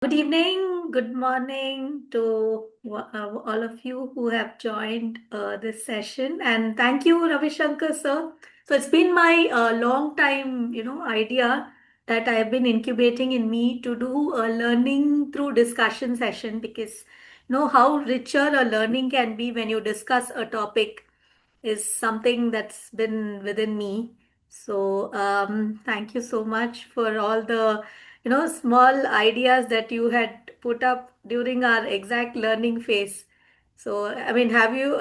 Good evening, good morning to all of you who have joined this session, and thank you, Ravishankar sir. So it's been my long time, idea that I have been incubating in me to do a learning through discussion session because how richer a learning can be when you discuss a topic is something that's been within me. So thank you so much for all the small ideas that you had put up during our exact learning phase. So I mean, have you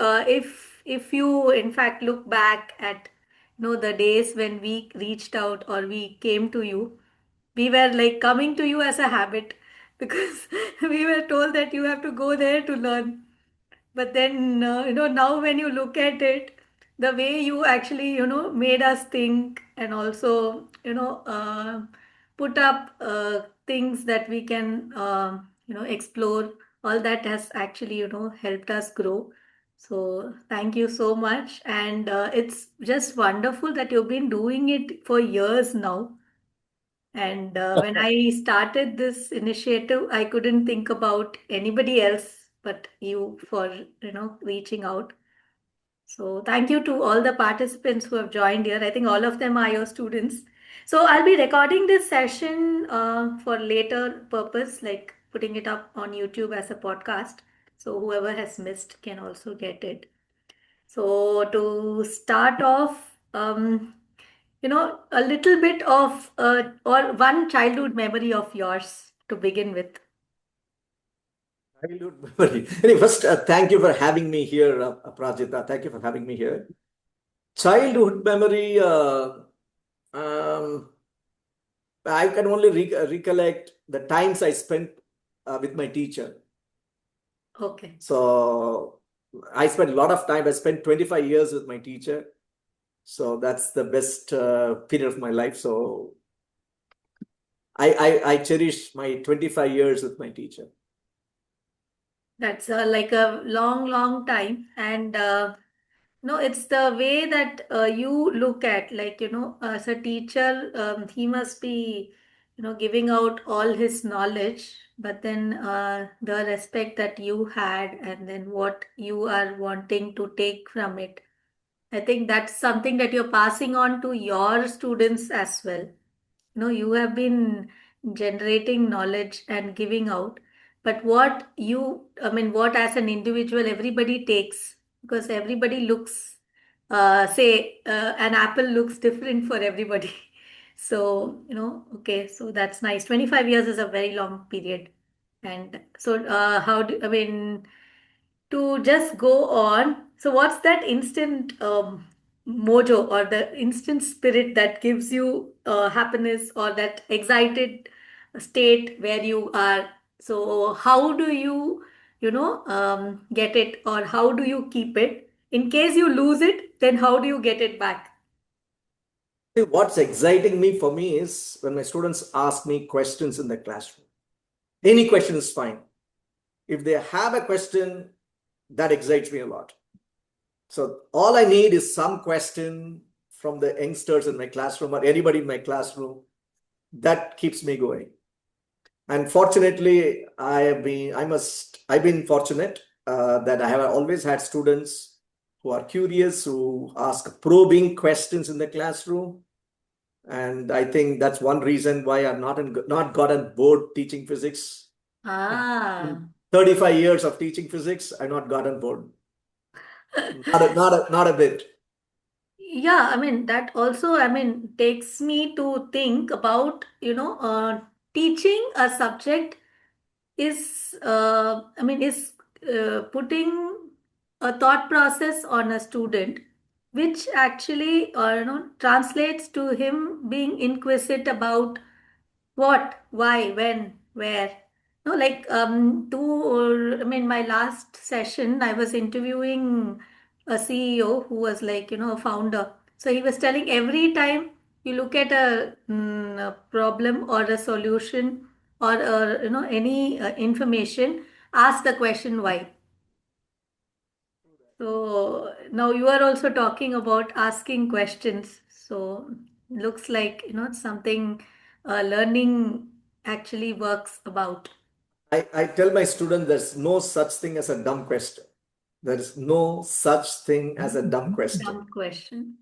if you in fact look back at the days when we reached out or we came to you, we were like coming to you as a habit because we were told that you have to go there to learn. But then, now when you look at it, the way you actually, made us think and also, put up things that we can, explore, all that has actually, helped us grow. So thank you so much. And it's just wonderful that you've been doing it for years now. And when I started this initiative, I couldn't think about anybody else but you for, reaching out. So thank you to all the participants who have joined here. I think all of them are your students. So I'll be recording this session for later purpose, like putting it up on YouTube as a podcast. So whoever has missed can also get it. So to start off, a little bit of or one childhood memory of yours to begin with. Childhood memory. Anyway, first, thank you for having me here, Aparajita. Thank you for having me here. Childhood memory, um, I can only recollect the times I spent with my teacher. Okay. So I spent a lot of time. I spent 25 years with my teacher. So that's the best period of my life. So I cherish my 25 years with my teacher. That's like a long, long time. And no, it's the way that you look at, like, as a teacher, he must be, giving out all his knowledge, but then the respect that you had, and then what you are wanting to take from it. I think that's something that you're passing on to your students as well. You have been generating knowledge and giving out, but what as an individual, everybody takes because everybody looks, say, an apple looks different for everybody. So, okay, so that's nice. 25 years is a very long period. And so, I mean, to just go on. So, what's that instant mojo or the instant spirit that gives you happiness or that excited state where you are? So, how do you, get it, or how do you keep it? In case you lose it, then how do you get it back? What's exciting me for me is when my students ask me questions in the classroom. Any question is fine. If they have a question, that excites me a lot. So all I need is some question from the youngsters in my classroom or anybody in my classroom that keeps me going. And fortunately, I've been fortunate that I have always had students who are curious, who ask probing questions in the classroom. And I think that's one reason why I'm not gotten bored teaching physics. Ah. 35 years of teaching physics, I've not gotten bored. Not a bit. Yeah, I mean, that also, I mean, takes me to think about, teaching a subject is, is putting a thought process on a student, which actually, translates to him being inquisitive about what, why, when, where. No, like I mean, my last session, I was interviewing a CEO who was like, a founder. So he was telling every time you look at a problem or a solution or any information, ask the question why. So now you are also talking about asking questions. So looks like it's something learning actually works about. I tell my students there's no such thing as a dumb question. There is no such thing as a dumb question. Dumb question.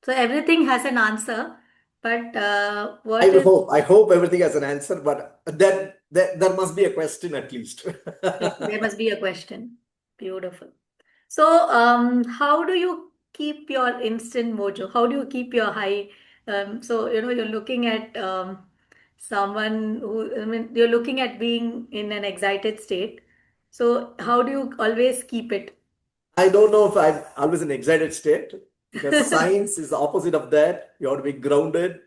So everything has an answer, but I what will is hope. I hope everything has an answer, but then there must be a question at least. there must be a question. Beautiful. So, how do you keep your instant mojo? How do you keep your high? So, you're looking at someone who, I mean, you're looking at being in an excited state. So, how do you always keep it? I don't know if I'm always in excited state because science is the opposite of that. You have to be grounded,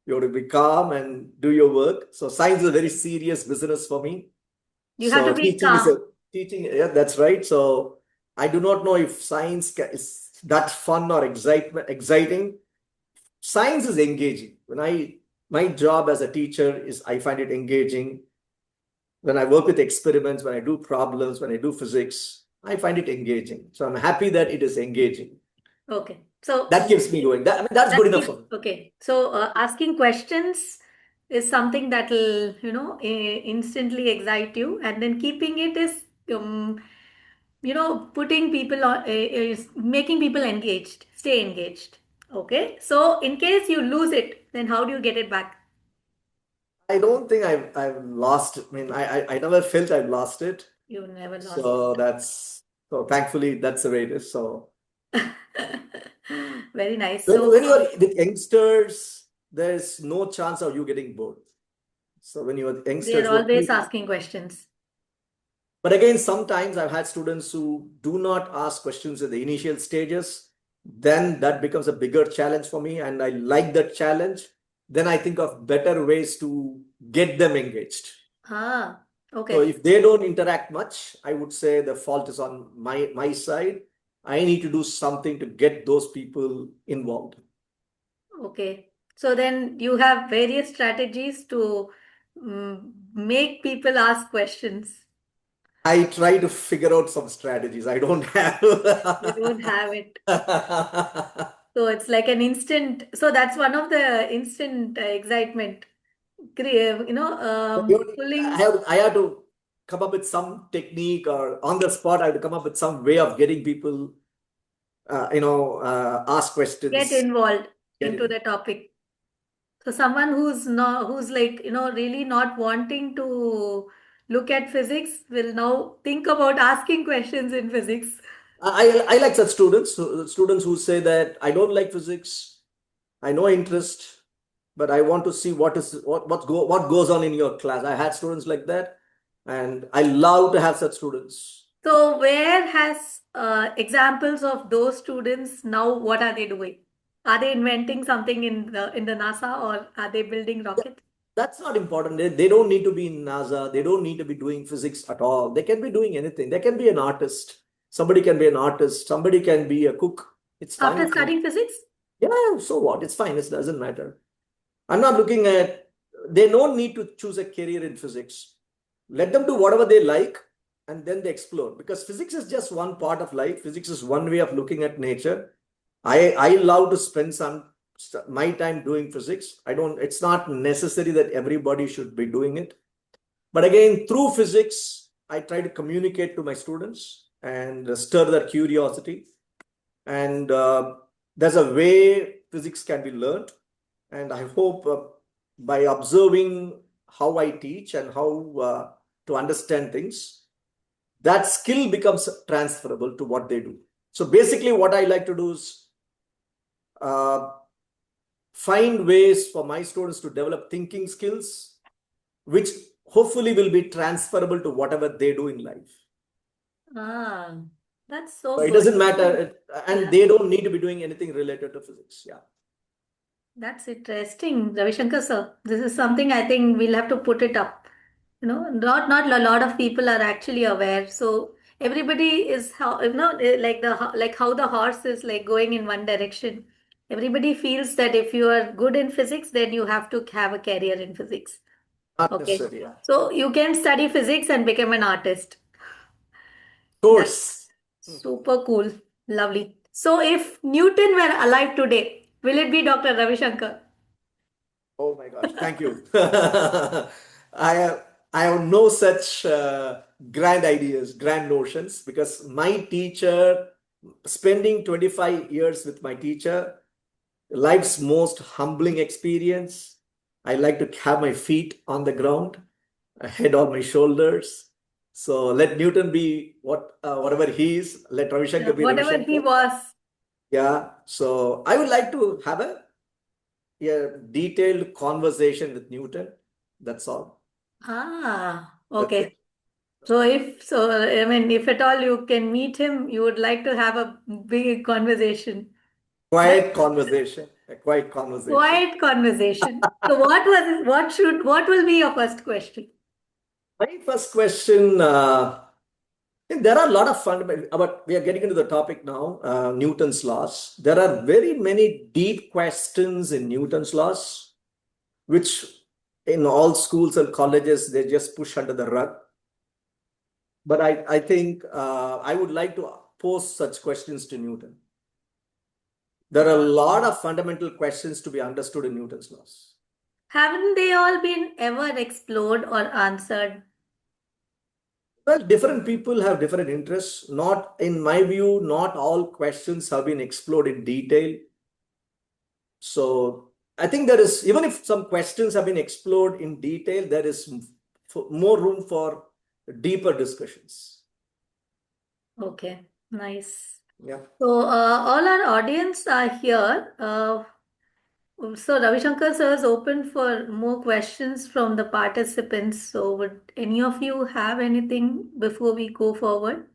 you have to be calm and do your work. So science is a very serious business for me. You have to So be teaching is a calm. teaching. Yeah, that's right. So I do not know if science is that fun or exciting. Science is engaging. My job as a teacher is I find it engaging. When I work with experiments, when I do problems, when I do physics, I find it engaging. So I'm happy that it is engaging. Okay. So, That keeps me going. That's that good enough keeps, for me. okay. So, asking questions is something that will, instantly excite you, and then keeping it is, putting people on, is making people engaged, stay engaged. Okay. So, in case you lose it, then how do you get it back? I don't think I've lost. I mean, I never felt I've lost it. You never lost So that's so thankfully that's the way it is. So it. Very nice. when So, when you are with youngsters, there's no chance of you getting bored. So when you are they're youngsters, what always you asking questions. but again, sometimes I've had students who do not ask questions in the initial stages. Then that becomes a bigger challenge for me, and I like that challenge. Then I think of better ways to get them engaged. Ah, So okay. if they don't interact much, I would say the fault is on my side. I need to do something to get those people involved. Okay. So then you have various strategies to make people ask questions. I try to figure out some strategies. I don't You have. don't have it. So it's like an instant. So that's one of the instant excitement. I Pulling, have to come up with some technique or on the spot. I have to come up with some way of getting people, ask get questions. involved Get into in. the topic. So someone who's not, who's like, really not wanting to look at physics will now think about asking questions in physics. I like such students who say that I don't like physics. I know interest, but I want to see what goes on in your class. I had students like that, and I love to have such students. So where has examples of those students now? What are they doing? Are they inventing something in the NASA, or are they building rockets? That's not important. They don't need to be in NASA. They don't need to be doing physics at all. They can be doing anything. They can be an artist. Somebody can be an artist. Somebody can be a cook. It's After fine too. studying physics? Yeah, so what? It's fine. It doesn't matter. I'm not looking at, they don't need to choose a career in physics. Let them do whatever they like and then they explore because physics is just one part of life. Physics is one way of looking at nature. I love to spend my time doing physics. I don't, it's not necessary that everybody should be doing it. But again, through physics, I try to communicate to my students and stir their curiosity. And there's a way physics can be learned. And I hope by observing how I teach and how to understand things, that skill becomes transferable to what they do. So basically, what I like to do is uh, find ways for my students to develop thinking skills, which hopefully will be transferable to whatever they do in life. Ah, that's So so it good. doesn't matter, and Yeah, they don't need to be doing anything related to physics. Yeah. that's interesting, Ravishankar sir. This is something I think we'll have to put it up. Not a lot of people are actually aware. So everybody is how like like how the horse is like going in one direction. Everybody feels that if you are good in physics, then you have to have a career in physics. Not Okay. necessary. Yeah. Of So you can study physics and become an artist. That's course. super cool. Lovely. So if Newton were alive today, will it be Dr. Ravishankar? Oh my gosh, thank you. I have. I have no such grand ideas, grand notions, because my teacher, spending 25 years with my teacher, life's most humbling experience. I like to have my feet on the ground, head on my shoulders. So let Newton be whatever he is. Let Yeah, Ravishankar be whatever he Ravishankar. was. Yeah. So I would like to have a detailed conversation with Newton. That's all. Ah, That's okay. it. So I mean, if at all you can meet him, you would like to have a big conversation. That's Quiet conversation. A quiet conversation. quiet conversation. So what will be your first question? My first question. There are a lot of fundamental, but we are getting into the topic now, Newton's laws. There are very many deep questions in Newton's laws, which in all schools and colleges, they just push under the rug. But I think I would like to pose such questions to Newton. There are a lot of fundamental questions to be understood in Newton's laws. Haven't they all been ever explored or answered? Well, different people have different interests. Not, in my view, not all questions have been explored in detail. So I think there is, even if some questions have been explored in detail, there is more room for deeper discussions. Okay, nice. Yeah. So all our audience are here. So Ravishankar sir is open for more questions from the participants. So would any of you have anything before we go forward?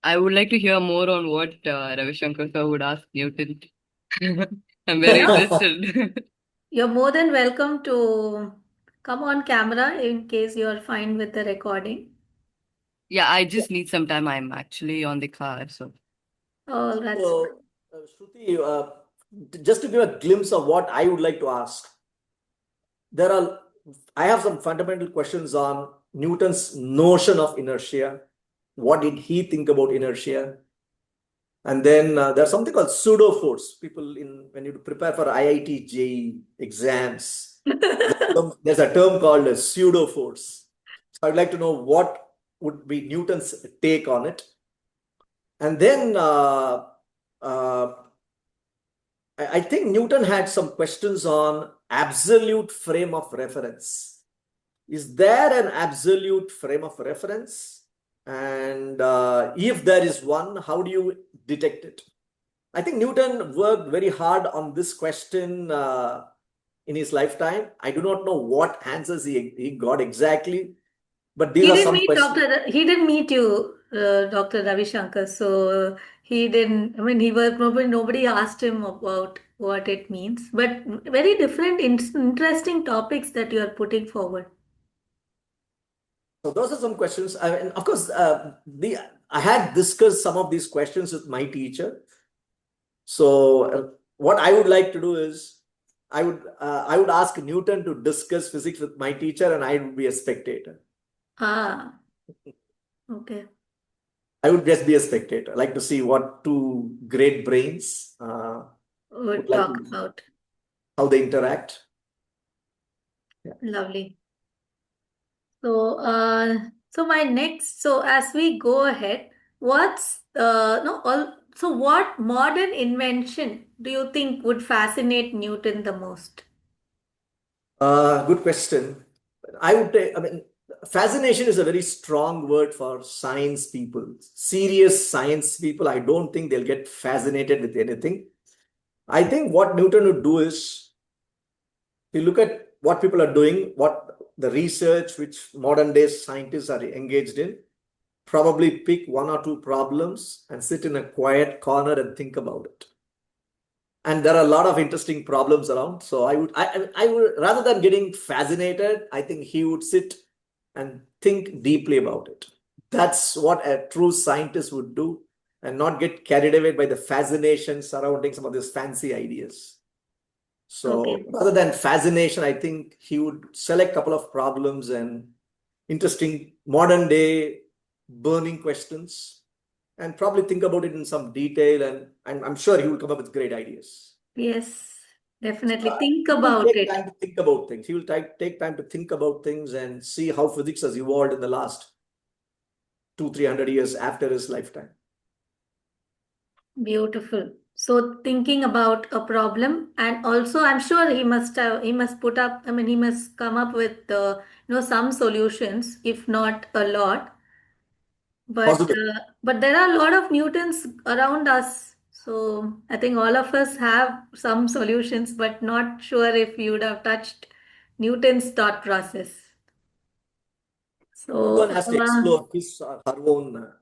I would like to hear more on what Ravishankar sir would ask Newton. I'm very Yeah, interested. you're more than welcome to come on camera in case you're fine with the recording. Yeah, I just need some time. I'm actually on the car, so. Oh, that's So, Shruti, just to give a glimpse of what I would like to ask, there are, I have some fundamental questions on Newton's notion of inertia. What did he think about inertia? And then there's something called pseudo force. People, when you prepare for IIT JEE exams, there's a term called a pseudo force. So I'd like to know what would be Newton's take on it. And then uh, I think Newton had some questions on absolute frame of reference. Is there an absolute frame of reference? And if there is one, how do you detect it? I think Newton worked very hard on this question in his lifetime. I do not know what answers he got exactly, but these he are didn't some meet questions. He didn't meet you, Dr. Ravishankar. So he didn't. I mean, he was probably nobody asked him about what it means. But very different, interesting topics that you are putting forward. So those are some questions. And of course, I had discussed some of these questions with my teacher. So what I would like to do is I would ask Newton to discuss physics with my teacher, and I would be a spectator. Ah, okay. I would just be a spectator. I like to see what two great brains would Would like talk to, about. how they interact. Yeah. Lovely. So, so as we go ahead, what's no all so what modern invention do you think would fascinate Newton the most? Good question. I would say, I mean, fascination is a very strong word for science people. Serious science people, I don't think they'll get fascinated with anything. I think what Newton would do is, if you look at what people are doing, what the research which modern day scientists are engaged in, probably pick one or two problems and sit in a quiet corner and think about it. And there are a lot of interesting problems around. So I would, rather than getting fascinated, I think he would sit and think deeply about it. That's what a true scientist would do, and not get carried away by the fascination surrounding some of these fancy ideas. So Okay. rather than fascination, I think he would select a couple of problems and interesting modern day burning questions, and probably think about it in some detail, and I'm sure he will come up with great ideas. Yes. Definitely think He will about take it. time to think about things. He will take time to think about things and see how physics has evolved in the last 200-300 years after his lifetime. Beautiful. So thinking about a problem, and also I'm sure he must put up, I mean, he must come up with, some solutions, if not a lot. Possible. But there are a lot of mutants around us. So I think all of us have some solutions, but not sure if you would have touched Newton's thought process. So, Everyone has to explore his or her own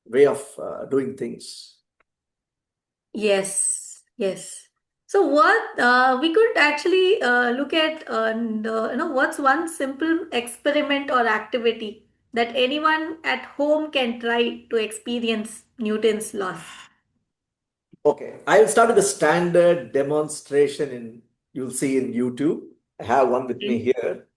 way of doing things. yes, yes. So what we could actually look at, what's one simple experiment or activity that anyone at home can try to experience Newton's laws? Okay, I will start with the standard demonstration you'll see in YouTube. I have one with me Okay. here.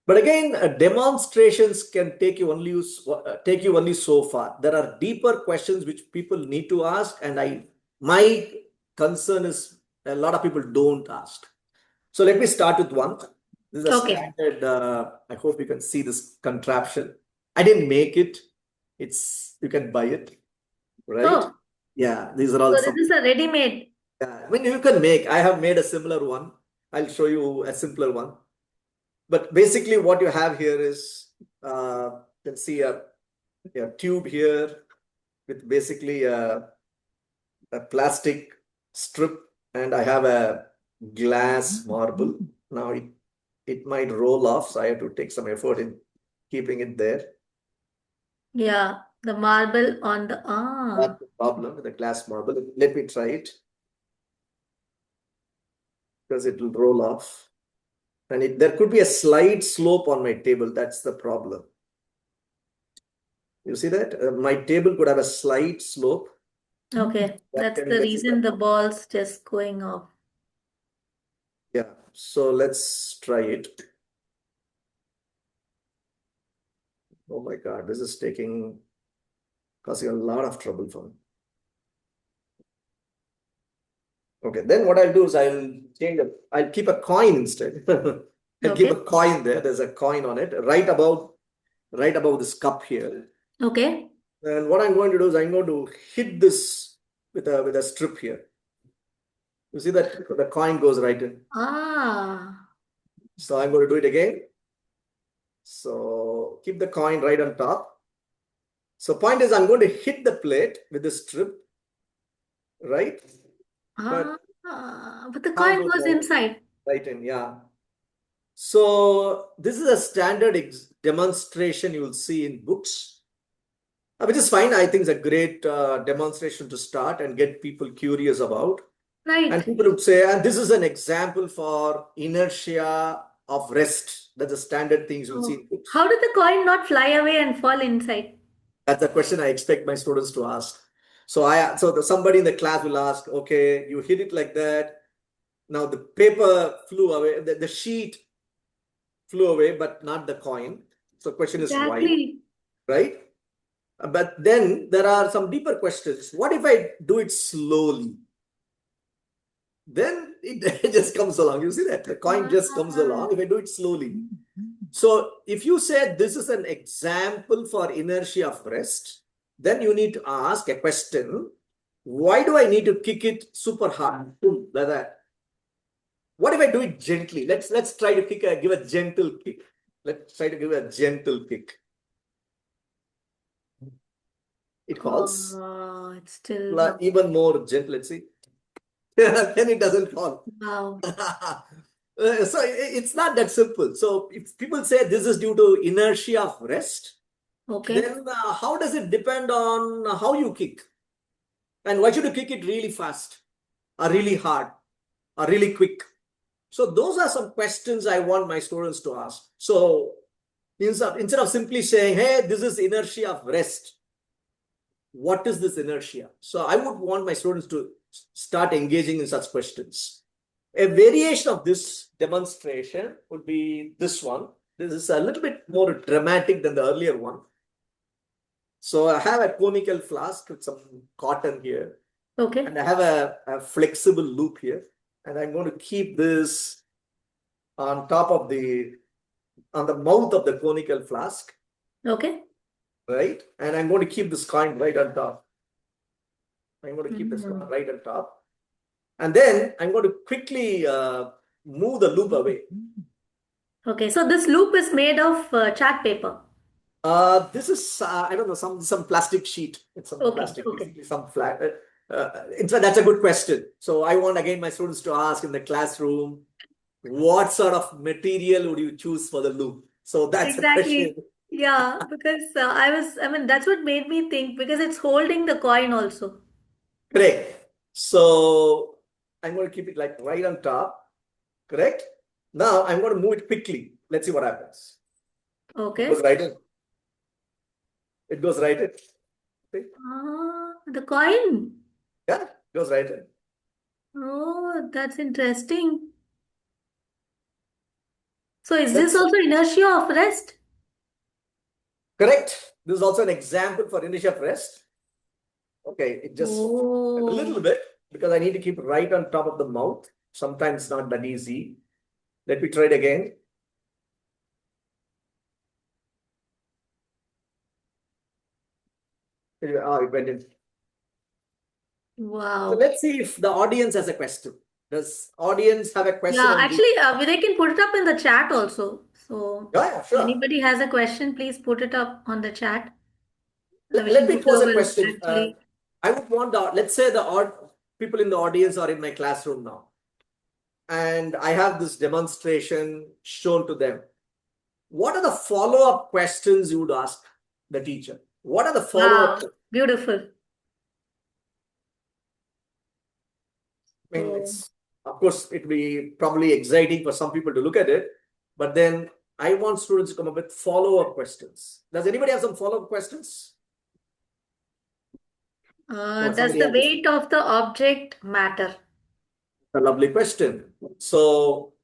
But again, demonstrations can take you only so far. There are deeper questions which people need to ask, and my concern is a lot of people don't ask. So let me start with one. This is a Okay. standard. I hope you can see this contraption. I didn't make it. You can buy it, right? Oh, Yeah, these are all so some. this is a ready-made. I mean, you can make. I have made a similar one. I'll show you a simpler one. But basically, what you have here is you can see a tube here with basically a plastic strip, and I have a glass marble. Now it might roll off, so I have to take some effort in keeping it there. Yeah, the marble on the That's the problem with the glass marble. Let me try it because it will roll off. And there could be a slight slope on my table. That's the problem. You see that? My table could have a slight slope. Okay, That that's can the mess it reason up. the ball's just going off. Yeah. So let's try it. Oh my God, this is causing a lot of trouble for me. Okay, then what I'll do is I'll keep a coin instead. I'll keep Okay. a coin there. There's a coin on it, right above this cup here. Okay. And what I'm going to do is I'm going to hit this with a strip here. You see that the coin goes right in. Ah, So I'm going to do it again. So keep the coin right on top. So point is I'm going to hit the plate with the strip, right? But but the coin coin goes goes inside. right in, yeah. So this is a standard demonstration you will see in books, which is fine. I think it's a great demonstration to start and get people curious about. And Right. people would say, and this is an example for inertia of rest. That's the standard things you'll see Oh, in books. how did the coin not fly away and fall inside? That's the question I expect my students to ask. So somebody in the class will ask, okay, you hit it like that. Now the paper flew away, the sheet flew away, but not the coin. So question is why, Exactly. right? But then there are some deeper questions. What if I do it slowly? Then it just comes along. You see that? The coin just comes Ah, along if I do it slowly. So if you say this is an example for inertia of rest, then you need to ask a question. Why do I need to kick it super hard like that? What if I do it gently? Let's try to give a gentle kick. Let's try to give a gentle kick. It falls. oh, it's still Even more gentle. Let's see. Then it doesn't fall. wow. So it's not that simple. So if people say this is due to inertia of rest, Okay. then how does it depend on how you kick? And why should you kick it really fast or really hard or really quick? So those are some questions I want my students to ask. So instead of simply saying, hey, this is inertia of rest, what is this inertia? So I would want my students to start engaging in such questions. A variation of this demonstration would be this one. This is a little bit more dramatic than the earlier one. So I have a conical flask with some cotton here, Okay. and I have a flexible loop here. and I'm going to keep this on top of on the mouth of the conical flask, Okay. right? And I'm going to keep this coin right on top. I'm going to keep this coin Mm. right on top. And then I'm going to quickly move the loop away. Okay, so this loop is made of chart paper. This is, I don't know, some plastic sheet. It's some Okay, plastic, okay. basically some flat. In fact, that's a good question. So I want again my students to ask in the classroom, what sort of material would you choose for the loop? So that's a question. Exactly. Yeah, because I mean, that's what made me think because it's holding the coin also. Correct. So I'm going to keep it like right on top. Correct. Now I'm going to move it quickly. Let's see what happens. It Okay. goes right in. It goes right in. See? The coin. Yeah, it goes right in. Oh, that's interesting. So is this That's also inertia of rest? correct. This is also an example for inertia of rest. Okay, it just a little Oh, bit because I need to keep it right on top of the mouth. Sometimes not that easy. Let me try it again. It went in. So wow. let's see if the audience has a question. Does audience have a question Yeah, on this? actually, they can put it up in the chat also. So Yeah, sure. anybody has a question, please put it up on the chat. Let me Ravishankar pose sir a will question. actually. I would want let's say the people in the audience are in my classroom now, and I have this demonstration shown to them. What are the follow-up questions you would ask the teacher? What are the follow-up? Wow, beautiful. I mean, So, it's of course it will be probably exciting for some people to look at it, but then I want students to come up with follow-up questions. Does anybody have some follow-up questions? No, does somebody the has this. weight of the object matter? A lovely question. So,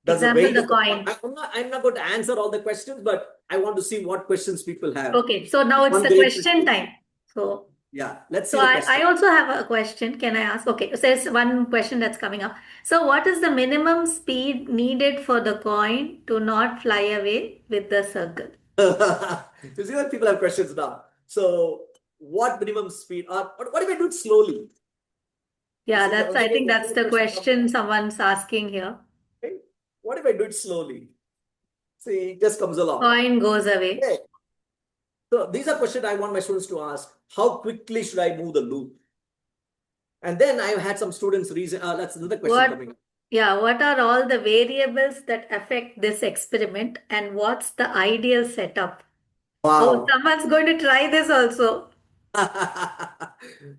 does the Example, weight the of the coin. I'm not going to answer all the questions, but I want to see what questions people have. Okay, so now it's One the great question question. time. So, Yeah, let's so see the I question. also have a question. Can I ask? Okay, so there's one question that's coming up. So, what is the minimum speed needed for the coin to not fly away with the circle? You see that people have questions now. So, what minimum speed? Or what if I do it slowly? Yeah, This is that's, also I think a that's good the question from question someone's asking here. okay? What if I do it slowly? See, it just comes along. Coin goes away. Okay. So these are questions I want my students to ask. How quickly should I move the loop? And then I had some students reason. That's another question What, coming up. yeah, what are all the variables that affect this experiment and what's the ideal setup? Oh, Wow. someone's going to try this also.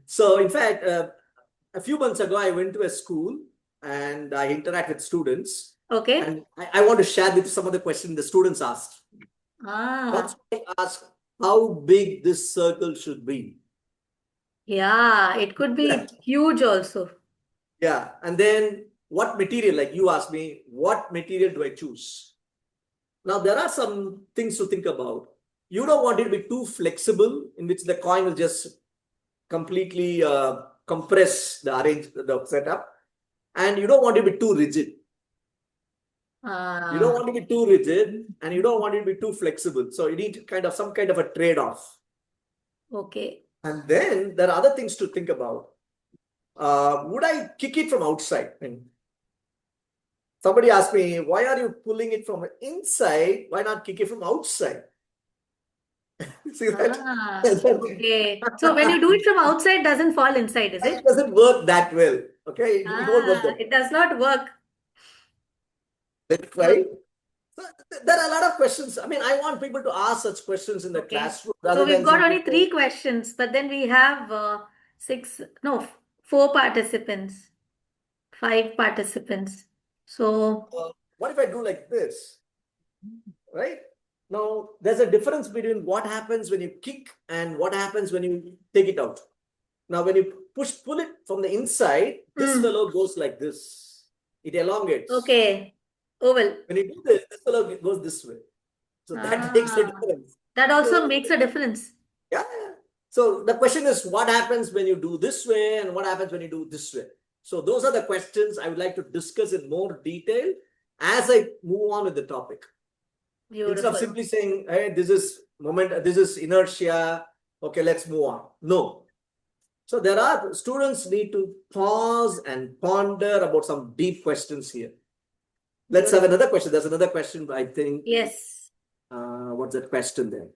So in fact, a few months ago, I went to a school and I interact with students. Okay. And I want to share with some of the questions the students asked. Ah, That's why I asked how big this circle should be. yeah, it could be huge also. Yeah. And then what material, like you asked me, what material do I choose? Now, there are some things to think about. You don't want it to be too flexible, in which the coin will just completely compress the setup. And you don't want it to be too rigid. You don't Ah, want it to be too rigid, and you don't want it to be too flexible. So you need some kind of a trade-off. okay. And then there are other things to think about. Would I kick it from outside? Somebody asked me, why are you pulling it from inside? Why not kick it from outside? See that? Ah, okay. So when you do it from outside, doesn't fall inside, is It it? doesn't work that well. Okay, it won't work Ah, that it does not work. So, right. So there are a lot of questions. I mean, I want people to ask such questions in the okay. classroom So rather we've than got simply only saying, three questions, but then we have six, no, four participants, five participants. So, what if I do like this? Right? Now, there's a difference between what happens when you kick and what happens when you take it out. Now, when you pull it from the inside, this mm, fellow goes like this. It elongates. okay. Oval. When you do this fellow goes this way. So that makes a Ah, difference. that also So, makes a difference. yeah. So the question is, what happens when you do this way and what happens when you do this way? So those are the questions I would like to discuss in more detail as I move on with the topic. Instead of Beautiful. simply saying, hey, this is moment, this is inertia, okay, let's move on. No. So there are students need to pause and ponder about some deep questions here. Let's have Beautiful. another question. There's another question, I think. Yes. What's that question there?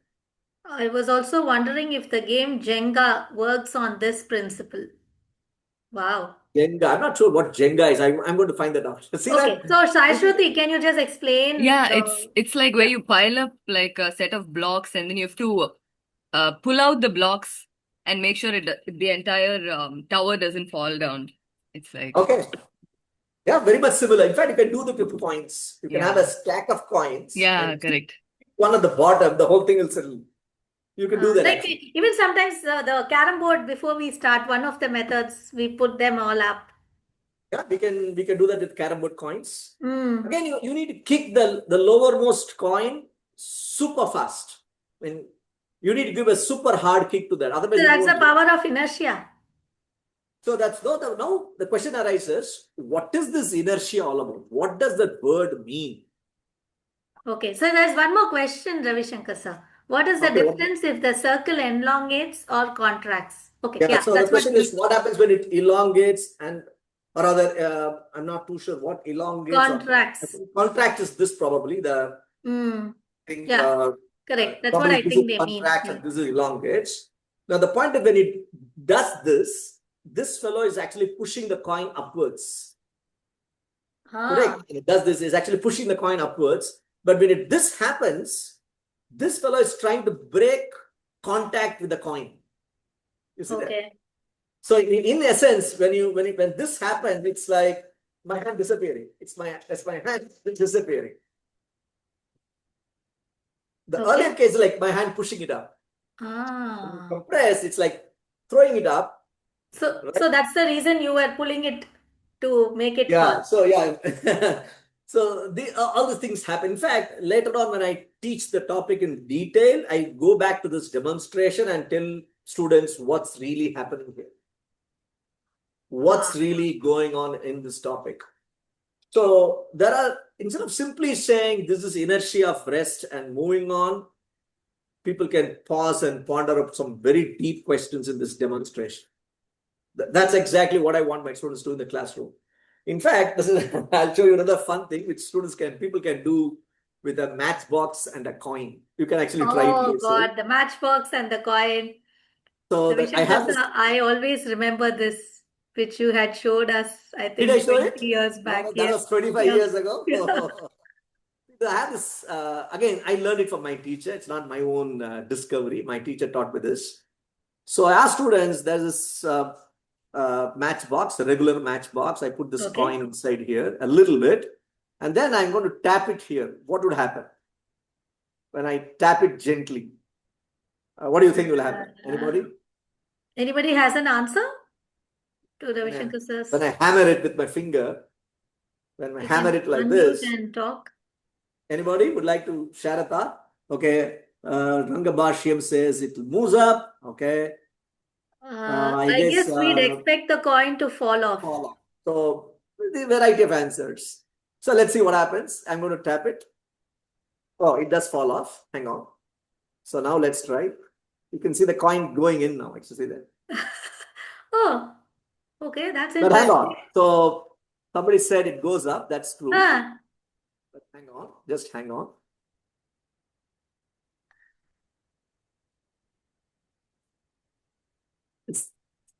I was also wondering if the game Jenga works on this principle. Wow. Jenga. I'm not sure what Jenga is. I'm going to find that out. See Okay. that? So, Shashwati, can you just explain Yeah, the... it's like where you pile up like a set of blocks and then you have to pull out the blocks and make sure the entire tower doesn't fall down. It's like, Okay. Yeah, very much similar. In fact, you can do the 50 points. You can have yeah, a stack of coins yeah, and correct. one at the bottom, the whole thing will settle. You can do that like actually. even sometimes the carom board, before we start, one of the methods, we put them all up. Yeah, we can do that with carom board coins. Mm. Again, you need to kick the lowermost coin super fast. I mean, you need to give a super hard kick to that. Otherwise, So it that's the won't go. power of inertia. So that's now the question arises, what is this inertia all about? What does that word mean? Okay, so there's one more question, Ravishankar sir. What is the Okay, difference if the circle elongates or contracts? Okay, yeah, yeah, so the that's what question we... is what happens when it elongates or rather, I'm not too sure what elongates or Contracts. contract is this probably the Mm. thing. Yeah, correct. That's what Probably I this is think they mean. contract Yeah. and this is elongates. Now the point is when it does this fellow is actually pushing the coin upwards. Correct. When it does this, is actually pushing the coin upwards. But when this happens, this fellow is trying to break contact with the coin. You see that? Okay. So in essence, when this happens, it's like my hand disappearing. That's my hand disappearing. The Okay. earlier case is like my hand pushing it up. When you Ah. compress, it's like throwing it up. So Right? so that's the reason you were pulling it to make it Yeah. fall. So yeah. So all these things happen. In fact, later on when I teach the topic in detail, I go back to this demonstration and tell students what's really happening here. What's really going on in this topic. So there are, instead of simply saying this is inertia of rest and moving on, people can pause and ponder up some very deep questions in this demonstration. That's exactly what I want my students to do in the classroom. In fact, I'll show you another fun thing which people can do with a matchbox and a coin. You can actually try it Oh yourself. God, the matchbox and the coin. So I have this. I always remember this, which you had showed us, I Did I think, show 20 it? years back. That Yes. was 25 Yeah. years ago. Yeah. I have this, again, I learned it from my teacher. It's not my own discovery. My teacher taught me this. So I asked students, there's this matchbox, a regular matchbox. I put this coin inside here a little bit, and then I'm going to tap it here. What would happen when I tap it gently? What do you think will happen? Anybody? Anybody has an answer to Ravishankar sir's? When I hammer it with my finger, when I hammer it like this. And talk. Anybody would like to share a thought? Okay. Rangabhashyam says it moves up. Okay. I guess we'd expect the coin to fall off. So the variety of answers. So let's see what happens. I'm going to tap it. Oh, it does fall off. Hang on. So now let's try. You can see the coin going in now. Actually, see that. Oh, okay. That's but interesting. Hang on. So somebody said it goes up. That's true. But hang on. Just hang on.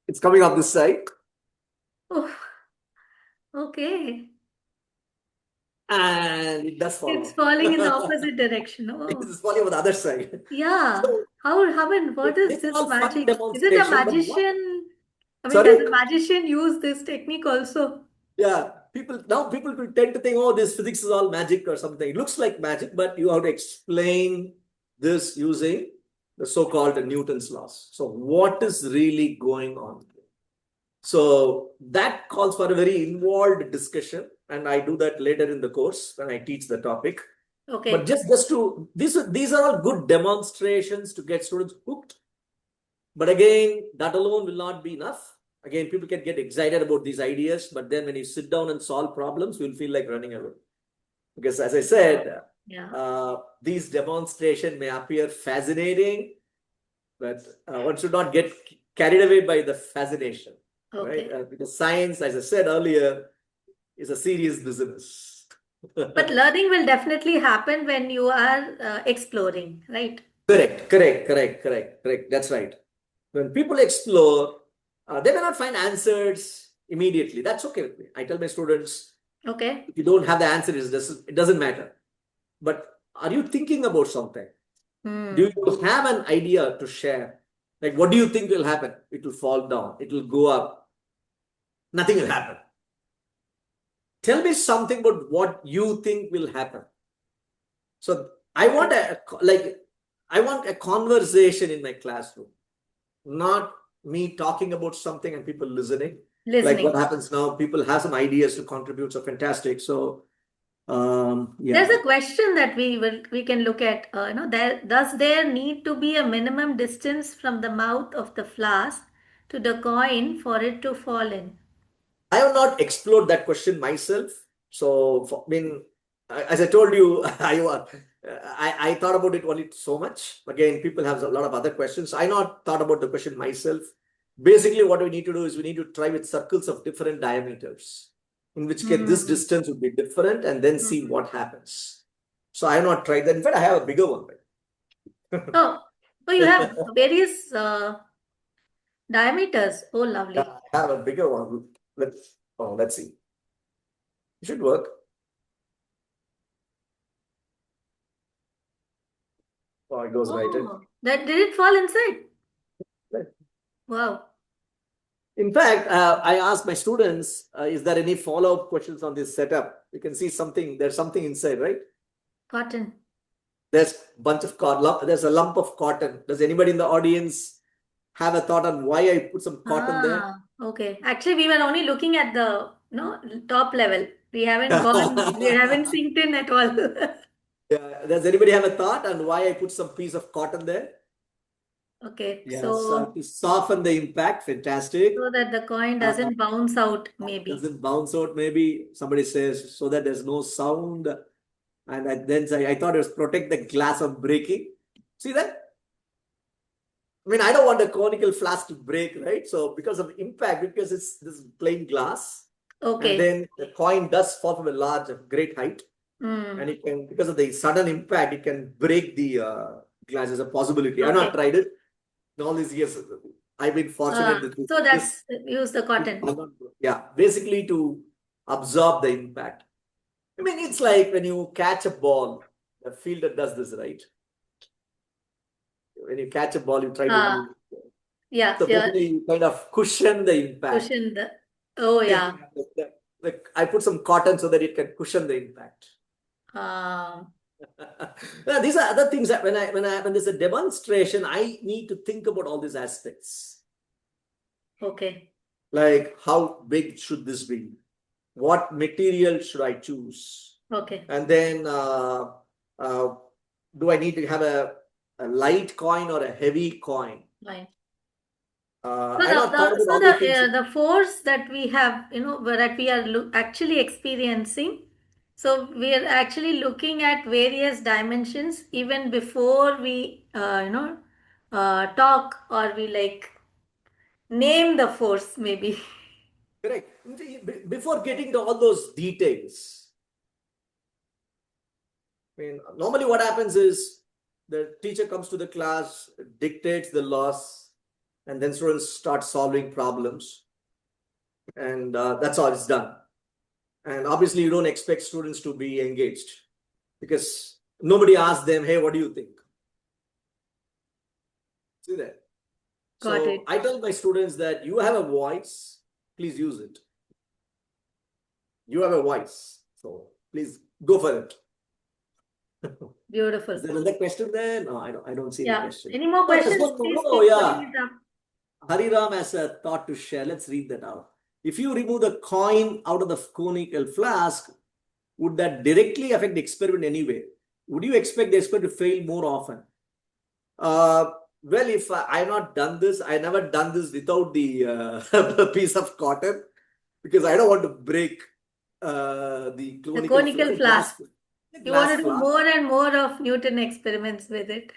It's coming off this side. Oh, okay. And it does fall. It's falling in the opposite direction. Oh. It's falling on the other side. Yeah. So, what is this magic? Is it a magician? I mean, Sorry? does a magician use this technique also? Yeah. People will tend to think, oh, this physics is all magic or something. It looks like magic, but you have to explain this using the so-called Newton's laws. So what is really going on? So that calls for a very involved discussion, and I do that later in the course when I teach the topic. Okay. But just to these are all good demonstrations to get students hooked. But again, that alone will not be enough. Again, people can get excited about these ideas, but then when you sit down and solve problems, you'll feel like running away. Because as I said, these demonstrations may appear fascinating, but one should not get carried away by the fascination, right? Because science, as I said earlier, is a serious business. But learning will definitely happen when you are exploring, right? Correct. That's right. When people explore, they may not find answers immediately. That's okay with me. I tell my students, if you don't have the answer, it doesn't matter. But are you thinking about something? Do you have an idea to share? Like, what do you think will happen? It will fall down. It will go up. Nothing will happen. Tell me something about what you think will happen. So I want a conversation in my classroom, not me talking about something and people listening. Like what happens now, people have some ideas to contribute. So fantastic. So there's a question that we can look at. Does there need to be a minimum distance from the mouth of the flask to the coin for it to fall in? I have not explored that question myself. So, as I told you, I thought about it only so much. Again, people have a lot of other questions. I not thought about the question myself. Basically, what we need to do is we need to try with circles of different diameters, in which case this distance would be different, and then see what happens. So I have not tried that. In fact, I have a bigger one. Oh, you have various diameters. Oh, lovely. Yeah, I have a bigger one. Let's see. It should work. Oh, it goes right in. Did it fall inside? Right. Wow. In fact, I asked my students, is there any follow-up questions on this setup? You can see there's something inside, right? Cotton. There's a bunch of cotton. There's a lump of cotton. Does anybody in the audience have a thought on why I put some cotton there? Okay. Actually, we were only looking at the top level. We haven't synced in at all. Yeah. Does anybody have a thought on why I put some piece of cotton there? Okay. Yes, So to soften the impact. Fantastic. so that the coin doesn't bounce out, maybe. Doesn't bounce out, maybe. Somebody says, so that there's no sound. And I thought it was protect the glass of breaking. See that? I mean, I don't want the conical flask to break, right? So because of impact, because it's this plain glass, and then the coin does fall from a great height, and it can, because of the sudden impact, it can break the glass as a possibility. I've not tried it in all these years. I've been fortunate. So that's use the cotton. Yeah, basically to absorb the impact. I mean, it's like when you catch a ball, the fielder does this, right? When you catch a ball, you try to move. Yeah. So basically, you kind of cushion the impact. I put some cotton so that it can cushion the impact. These are other things that when there's a demonstration, I need to think about all these aspects. Okay. Like, how big should this be? What material should I choose? Okay. And then, do I need to have a light coin or a heavy coin? Right. So the force that we have, that we are actually experiencing. So we are actually looking at various dimensions even before we, talk, or we name the force, maybe. Correct. Before getting to all those details, I mean, normally what happens is the teacher comes to the class, dictates the laws, and then students start solving problems. And that's all it's done. And obviously, you don't expect students to be engaged because nobody asks them, hey, what do you think? See that? So I tell my students that you have a voice, please use it. You have a voice, so please go for it. Beautiful. Is there another question there? No, I don't see any question. Any more questions? Hariram has a thought to share. Let's read that out. If you remove the coin out of the conical flask, would that directly affect the experiment anyway? Would you expect the experiment to fail more often? well, if I have not done this, I never done this without the piece of cotton, because I don't want to break the The conical conical glass, flask. You want glass to do flask. more and more of Newton experiments with it.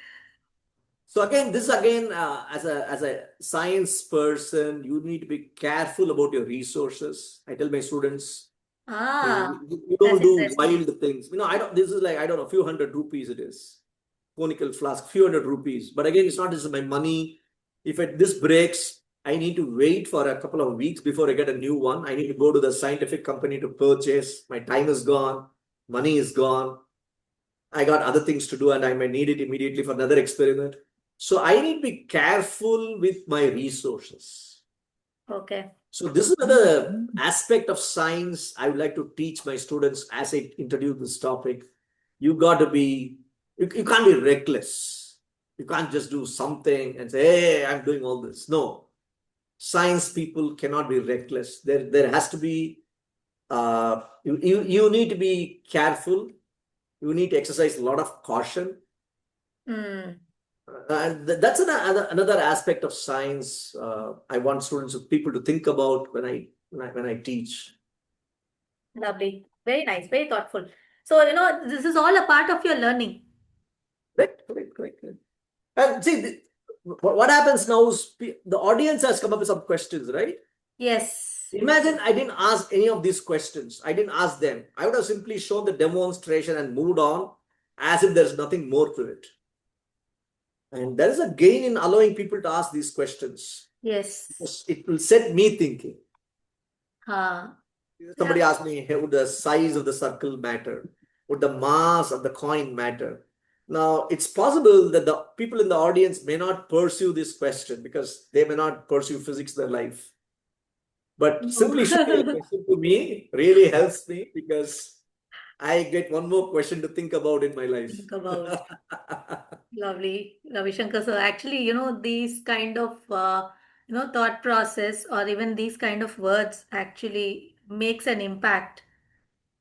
So again, as a science person, you need to be careful about your resources. I tell my students, Ah, you that's don't do interesting. wild things. I don't. This is like, I don't know, a few hundred rupees it is. Conical flask, few hundred rupees. But again, it's not just my money. If this breaks, I need to wait for a couple of weeks before I get a new one. I need to go to the scientific company to purchase. My time is gone, money is gone. I got other things to do, and I may need it immediately for another experiment. So I need to be careful with my resources. Okay. So this is another aspect of science I would like to teach my students as I introduce this topic. You got to be, you can't be reckless. You can't just do something and say, hey, I'm doing all this. No, science people cannot be reckless. There has to be, you need to be careful. You need to exercise a lot of caution. Hmm. That's another aspect of science I want people to think about when I teach. Lovely. Very nice. Very thoughtful. So, this is all a part of your learning. Correct, correct, correct, correct. And see, what happens now is the audience has come up with some questions, right? Yes. Imagine I didn't ask any of these questions. I didn't ask them. I would have simply shown the demonstration and moved on as if there's nothing more to it. And there is a gain in allowing people to ask these questions. Yes. It will set me thinking. Yeah. Somebody asked me, hey, would the size of the circle matter? Would the mass of the coin matter? Now, it's possible that the people in the audience may not pursue this question because they may not pursue physics in their life. But simply showing a No. question to me really helps me, because I get one more question to think about in my life. Think about. Lovely, Ravishankar. So actually, these kind of, thought process or even these kind of words actually makes an impact.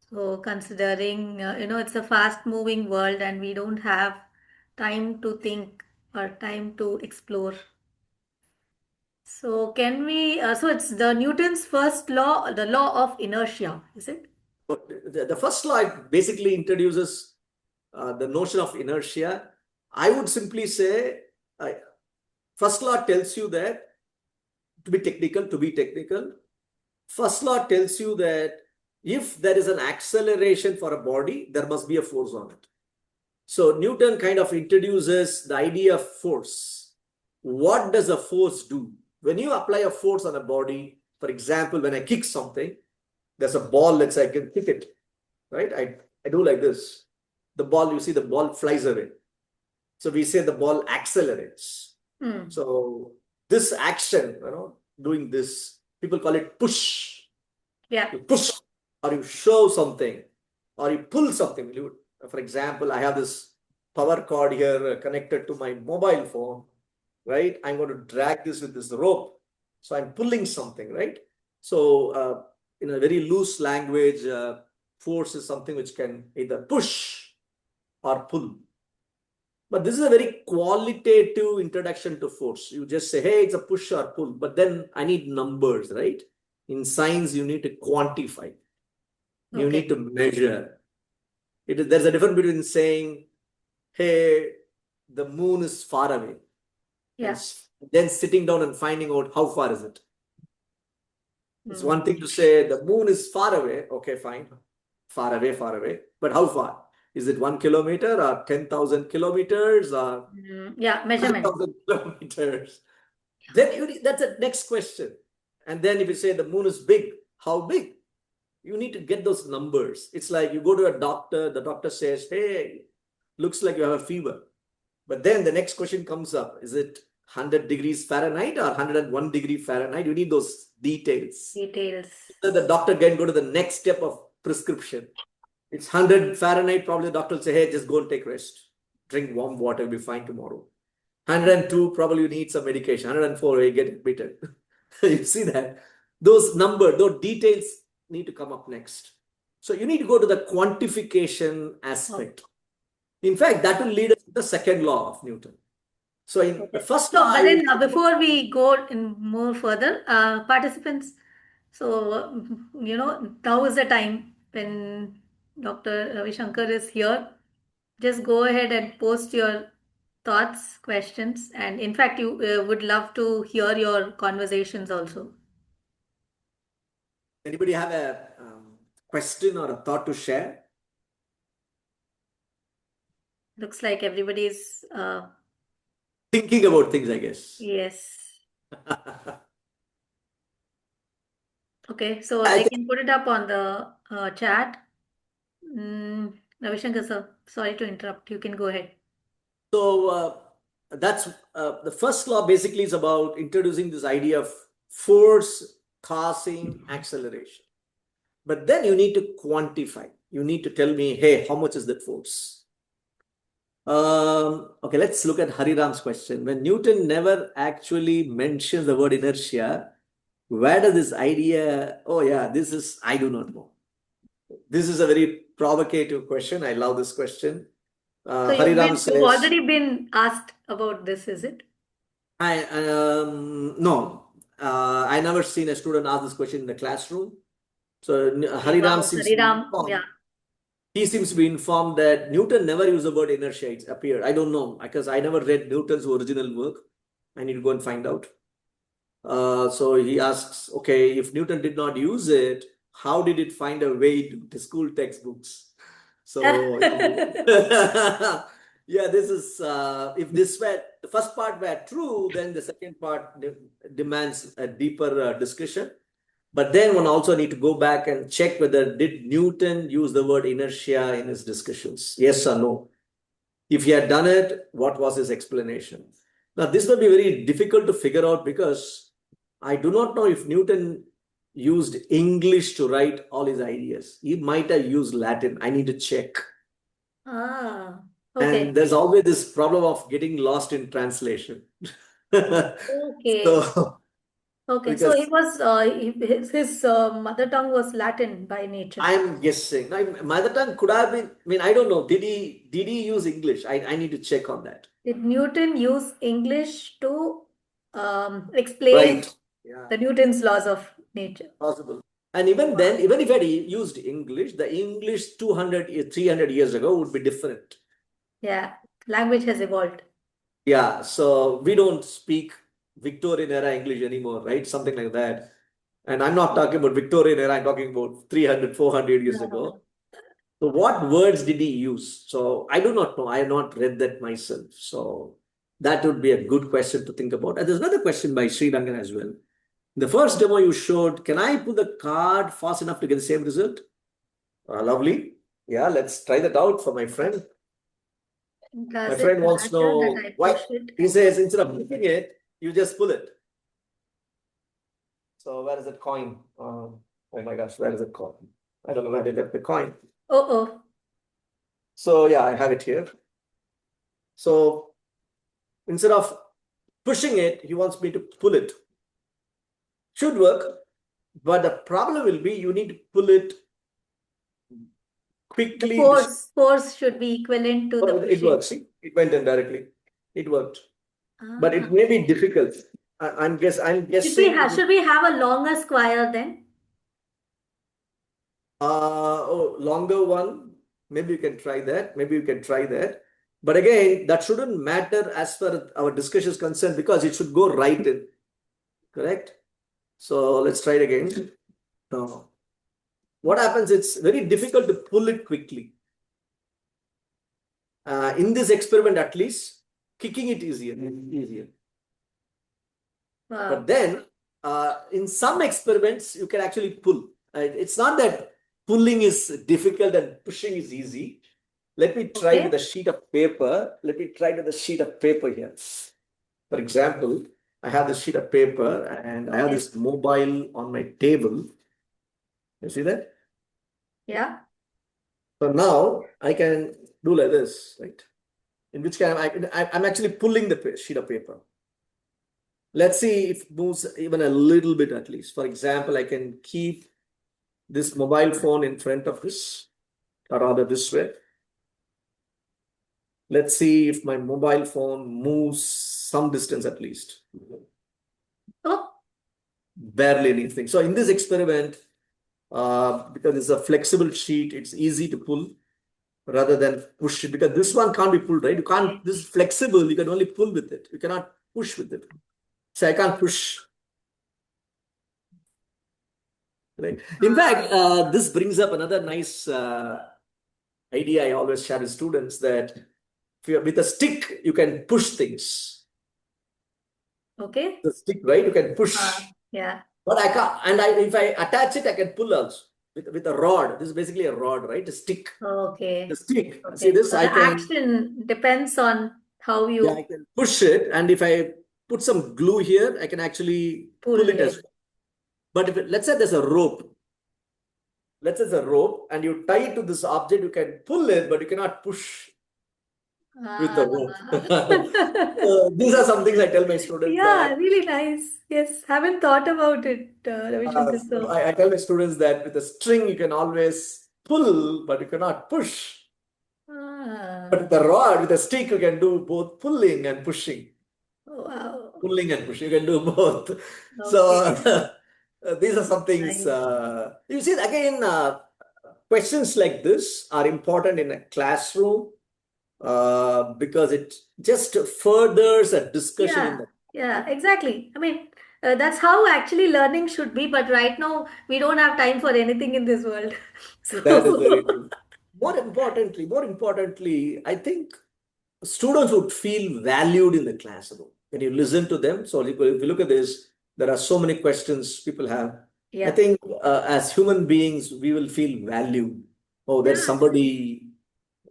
So considering, it's a fast moving world and we don't have time to think or time to explore. So can we, so it's the Newton's first law, the law of inertia, is it? The first slide basically introduces the notion of inertia. I would simply say, uh, first law tells you that to be technical, first law tells you that if there is an acceleration for a body, there must be a force on it. So Newton kind of introduces the idea of force. What does a force do? When you apply a force on a body, for example, when I kick something, there's a ball, let's say I can kick it, right? I do like this. The ball, you see the ball flies away. So we say the ball accelerates. Hmm. So this action, doing this, people call it push. Yeah. You push, or you shove something, or you pull something. For example, I have this power cord here connected to my mobile phone, right? I'm going to drag this with this rope. So I'm pulling something, right? So in a very loose language, force is something which can either push or pull. But this is a very qualitative introduction to force. You just say, hey, it's a push or pull. But then I need numbers, right? In science, you need to quantify. You Okay. need to measure. There's a difference between saying, hey, the moon is far away, and Yeah. then sitting down and finding out how far is it. It's Hmm. one thing to say the moon is far away. Okay, fine. Far away, far away. But how far? Is it 1 kilometer or 10,000 kilometers or Yeah, measurement. 1,000 kilometers? Then that's the next question. And then if you say the moon is big, how big? You need to get those numbers. It's like you go to a doctor, the doctor says, hey, looks like you have a fever. But then the next question comes up. Is it 100 degrees Fahrenheit or 101 degree Fahrenheit? You need those details. Details. So the doctor can go to the next step of prescription. It's 100 Fahrenheit. Probably the doctor will say, hey, just go and take rest. Drink warm water, you'll be fine tomorrow. 102, probably you need some medication. 104, you get admitted. You see that? Those numbers, those details need to come up next. So you need to go to the quantification aspect. In fact, that will lead us to the second law of Newton. So in the first So, law, but then before we go in more further, participants, so now is the time when Dr. Ravishankar is here. Just go ahead and post your thoughts, questions, and in fact, you would love to hear your conversations also. anybody have a question or a thought to share? Looks like everybody's Thinking about things, I guess. yes. Okay, so I I think can put it up on the chat. Ravishankar sir, sorry to interrupt. You can go ahead. so. That's the first law basically is about introducing this idea of force causing acceleration. But then you need to quantify. You need to tell me, hey, how much is that force? Okay, let's look at Hariram's question. When Newton never actually mentions the word inertia, where does this idea? Oh, yeah, this is, I do not know. This is a very provocative question. I love this question. So Hariram you've says, already been asked about this, is it? no, I never seen a student ask this question in the classroom. So Okay, Hariram wow, seems to be Hariram, informed. yeah. He seems to be informed that Newton never used the word inertia. It's appeared. I don't know because I never read Newton's original work. I need to go and find out. So he asks, okay, if Newton did not use it, how did it find a way to school textbooks? So yeah, this is if this were the first part were true, then the second part demands a deeper discussion. But then one also need to go back and check whether did Newton use the word inertia in his discussions? Yes or no? If he had done it, what was his explanation? Now, this will be very difficult to figure out because I do not know if Newton used English to write all his ideas. He might have used Latin. I need to check. Ah, And okay. there's always this problem of getting lost in translation. Okay. So, Okay. So because he was his mother tongue was Latin by nature. I'm guessing. Mother tongue could have been. I mean, I don't know. Did he use English? I need to check on that. Did Newton use English to explain Right. Yeah. the Newton's laws of nature? Possible. And even then, even if he had used English, the English 200, 300 years ago would be different. Yeah, language has evolved. Yeah. So we don't speak Victorian era English anymore, right? Something like that. And I'm not talking about Victorian era. I'm talking about 300, 400 years ago. So what words did he use? So I do not know. I have not read that myself. So that would be a good question to think about. And there's another question by Sri Rangan as well. The first demo you showed, can I pull the card fast enough to get the same result? Lovely. Yeah, let's try that out for my friend. My Does it friend wants to matter that know I why. push it? He says instead of pushing it, you just pull it. So where is that coin? Oh my gosh, where is that coin? I don't know where they left the coin. Oh, oh. So yeah, I have it here. So instead of pushing it, he wants me to pull it. Should work, but the problem will be you need to pull it The quickly. force should be equivalent to the It pushing. works. It went in directly. It worked, but it Ah. may be difficult. I'm guessing. Should we have a longer square then? Longer one. Maybe you can try that. Maybe you can try that. But again, that shouldn't matter as far as our discussion is concerned because it should go right in. Correct? So let's try it again. Now, what happens? It's very difficult to pull it quickly. In this experiment, at least, kicking it easier. Wow. But then, in some experiments, you can actually pull. It's not that pulling is difficult and pushing is easy. Let me try Okay. with a sheet of paper. Let me try with a sheet of paper here. For example, I have this sheet of paper and I have this mobile on my table. You see that? Yeah. So now I can do like this, right? In which case I'm actually pulling the sheet of paper. Let's see if it moves even a little bit at least. For example, I can keep this mobile phone in front of this, or rather this way. Let's see if my mobile phone moves some distance at least. Oh, Barely anything. So in this experiment, because it's a flexible sheet, it's easy to pull rather than push it, because this one can't be pulled, right? You can't, this is flexible, you can only pull with it. You cannot push with it. So I can't push. Right. In fact, this brings up another nice idea I always share with students, that if you're with a stick, you can push things. okay. The stick, right? You can push. Yeah. But I can't, and if I attach it, I can pull also with a rod. This is basically a rod, right? A stick. Okay. The stick. Okay. See this? So I the can, action depends on how yeah, I you can push it, and if I put some glue here, I can actually pull pull it as it. well. But if let's say there's a rope, let's say there's a rope, and you tie it to this object, you can pull it, but you cannot push with the rope. So these are some things I tell my students Yeah, that really nice. Yes, haven't thought about it, Ravishankar. So, I tell my students that with a string you can always pull, but you cannot push. But with a rod, with a stick, you can do both pulling and pushing. wow. Pulling and pushing, you can do both. Okay. So these are some things. Nice. You see, again, questions like this are important in a classroom because it just furders a discussion in Yeah, the. yeah, exactly. I mean, that's how actually learning should be, but right now we don't have time for anything in this world. That is very So, true. More importantly, I think students would feel valued in the classroom when you listen to them. So if you look at this, there are so many questions people have. I yeah, think as human beings, we will feel valued. Oh, there's yeah, somebody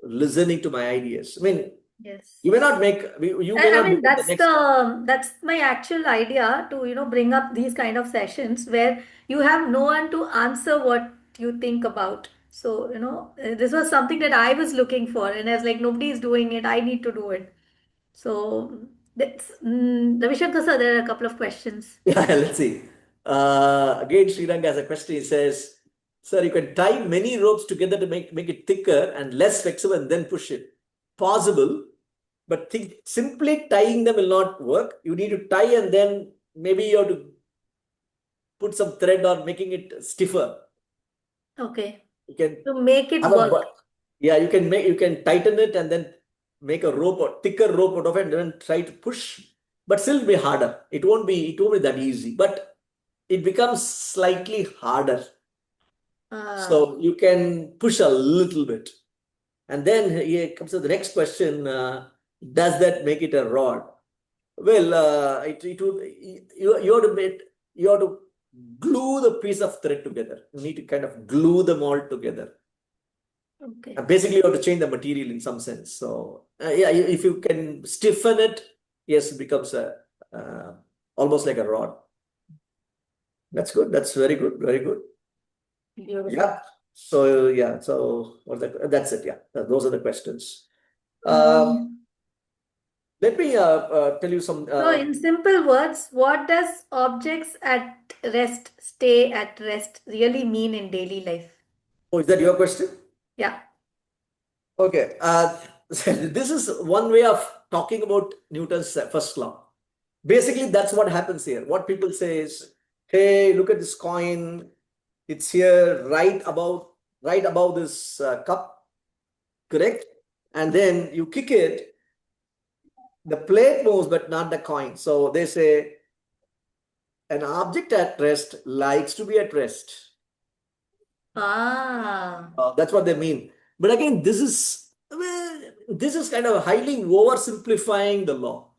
listening to my ideas. I mean, yes. you may not make, you may I not mean, become the next. that's my actual idea to, bring up these kind of sessions where you have no one to answer what you think about. So, this was something that I was looking for, and as like nobody is doing it, I need to do it. So, Ravishankar sir, there are a couple of questions. Yeah, let's see. Again, Srirang has a question. He says, "Sir, you can tie many ropes together to make it thicker and less flexible and then push it. Possible, but simply tying them will not work. You need to tie and then maybe you have to put some thread or making it stiffer. Okay. You can To make it have work. yeah, you can tighten it and then make a rope or thicker rope out of it and then try to push, but still be harder. It won't be that easy, but it becomes slightly harder. Ah, So you can push a little bit. And then here comes to the next question, does that make it a rod? Well, it would, you have to you have to glue the piece of thread together. You need to kind of glue them all together. okay. And basically, you have to change the material in some sense. So, yeah, if you can stiffen it, yes, it becomes uh, almost like a rod. That's good. That's very good. Very good. Beautiful. Yeah. So, yeah. So, that's it. Yeah. Those are the questions. Um, Let me tell you some. so in simple words, what does objects at rest, stay at rest really mean in daily life? Oh, is that your question? Yeah. Okay. This is one way of talking about Newton's first law. Basically, that's what happens here. What people say is, hey, look at this coin. It's here right above this cup, correct? And then you kick it, the plate moves, but not the coin. So they say an object at rest likes to be at rest. Ah, That's what they mean. But again, this is kind of highly oversimplifying the law.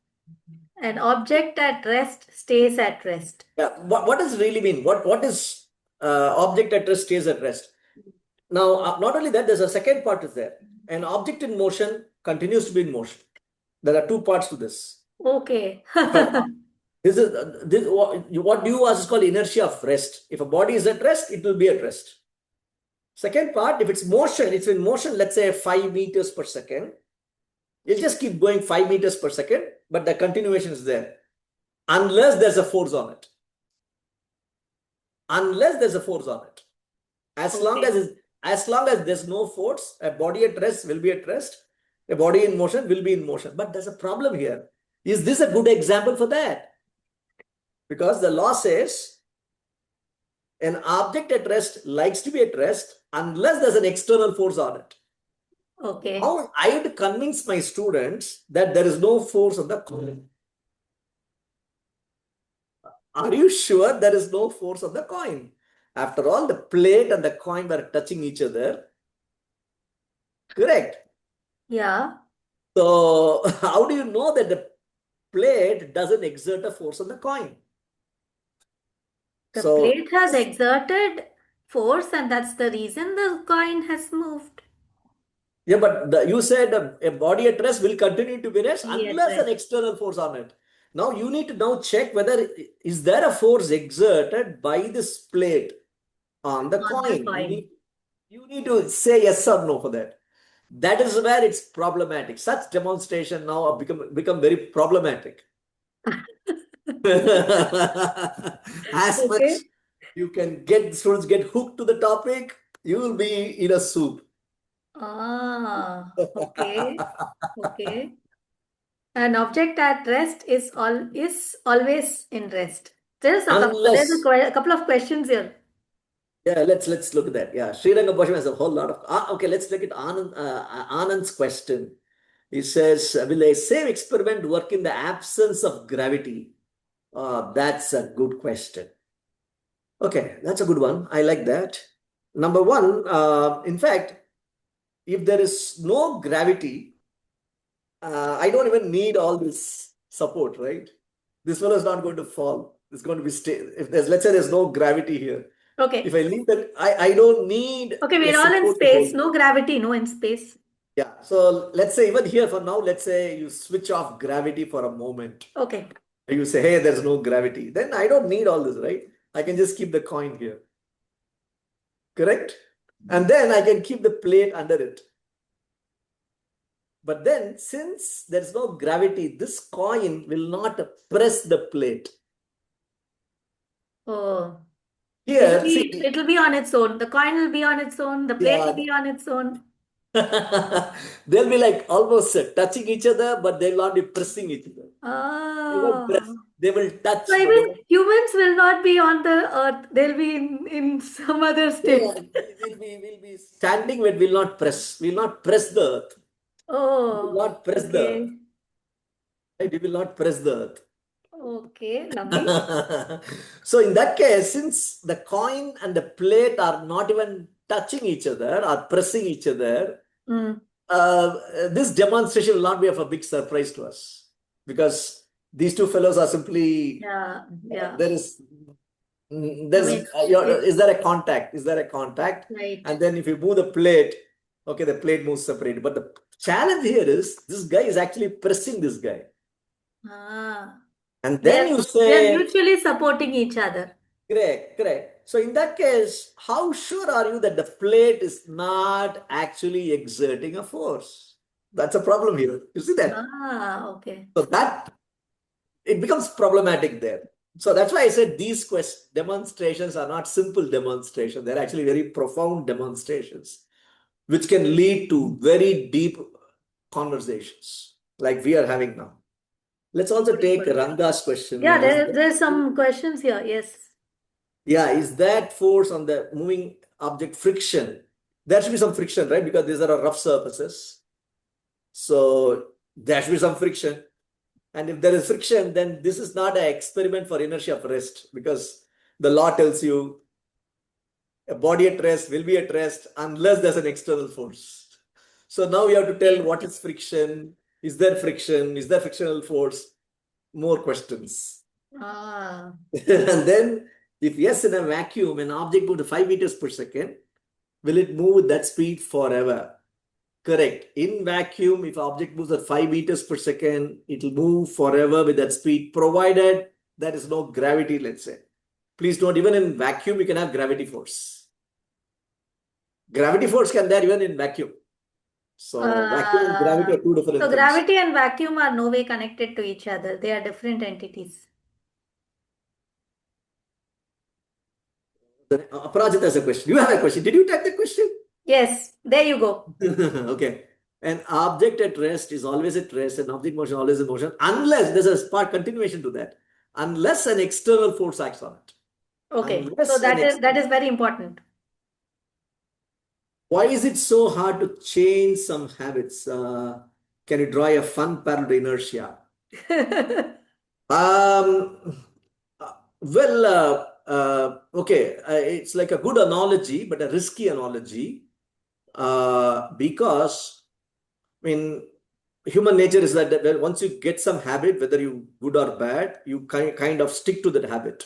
an object at rest stays at rest. Yeah, what does it really mean? What is object at rest stays at rest? Now, not only that, there's a second part is there. An object in motion continues to be in motion. There are two parts to this. Okay. This is what you ask is called inertia of rest. If a body is at rest, it will be at rest. Second part, if it's motion, it's in motion, let's say 5 meters per second. You'll just keep going 5 meters per second, but the continuation is there. Unless there's a force on it. Unless there's a force on it. As long as there's no force, a body at rest will be at rest. A body in motion will be in motion. But there's a problem here. Is this a good example for that? Because the law says an object at rest likes to be at rest unless there's an external force on it. Okay. Now I have to convince my students that there is no force on the coin. Are you sure there is no force on the coin? After all, the plate and the coin were touching each other. Correct. Yeah. So how do you know that the plate doesn't exert a force on the coin? The So plate has exerted force, and that's the reason the coin has moved. yeah, but you said a body at rest will continue to be rest Be at unless an rest external force on it. Now you need to now check whether is there a force exerted by this plate on the on the coin. coin. You need to say yes or no for that. That is where it's problematic. Such demonstration now have become very problematic. As much Okay. you can get students get hooked to the topic, you will be in a soup. Ah, okay. Okay. An object at rest is always in rest. There's Unless, a couple of questions here. yeah, let's look at that. Yeah, Sri Ranga Bhasham has a whole lot of. Okay, let's look at Anand's question. He says, "Will a safe experiment work in the absence of gravity?" That's a good question. Okay, that's a good one. I like that. Number one, in fact, if there is no gravity, I don't even need all this support, right? This fellow is not going to fall. It's going to be stay. If there's, let's say, there's no gravity here. If Okay. I leave that, I don't need Okay, a we're all in support to space. hold. No gravity, no in space. Yeah. So let's say even here for now, let's say you switch off gravity for a moment. Okay. You say, hey, there's no gravity. Then I don't need all this, right? I can just keep the coin here. Correct? And then I can keep the plate under it. But then, since there's no gravity, this coin will not press the plate. Oh. Here, see, It'll be on its own. The coin will be on its own. The plate will yeah, be on its own. they'll be like almost touching each other, but they'll not be pressing each other. They won't press. Oh. They will So touch, but they even won't. humans will not be on the earth. They'll be in some other Yeah, state. we'll be standing, but will not press. Will not press the earth. Will Oh, not press the earth. okay. Right? We will not press the earth. Okay, lovely. So in that case, since the coin and the plate are not even touching each other or pressing each other, Mm. this demonstration will not be of a big surprise to us because these two fellows are simply Yeah, yeah. there is I mean, is there a contact? Is there a contact? right. And then if you move the plate, okay, the plate moves separate. But the challenge here is this guy is actually pressing this guy. Ah, And they then are you they are say, mutually supporting each other. correct, correct. So in that case, how sure are you that the plate is not actually exerting a force? That's a problem here. You see that? Ah, okay. So that it becomes problematic there. So that's why I said these demonstrations are not simple demonstrations. They're actually very profound demonstrations, which can lead to very deep conversations like we are having now. Let's also take Beautiful. Ranga's question. Yeah, there's some questions here. Yes. Yeah, is that force on the moving object friction? There should be some friction, right? Because these are rough surfaces. So there should be some friction. And if there is friction, then this is not an experiment for inertia of rest because the law tells you a body at rest will be at rest unless there's an external force. So now you have to tell Okay. what is friction? Is there friction? Is there frictional force? More questions. Ah, And then if yes, in a vacuum, an object moved 5 meters per second, will it move with that speed forever? Correct. In vacuum, if object moves at 5 meters per second, it will move forever with that speed, provided there is no gravity, let's say. Please note, even in vacuum, you can have gravity force. Gravity force can there even in vacuum. So vacuum and gravity uh, are two different so things. gravity and vacuum are no way connected to each other. They are different entities. Aparajita has a question. You have a question. Did you type the question? Yes, there you go. Okay. An object at rest is always at rest, an object motion always in motion, unless there's a part continuation to that, unless an external force acts on it. Okay. So Unless an that is very important. Why is it so hard to change some habits? Can you draw a fun parallel to inertia? Um, okay, it's like a good analogy, but a risky analogy, because I mean, human nature is that once you get some habit, whether you good or bad, you kind of stick to that habit.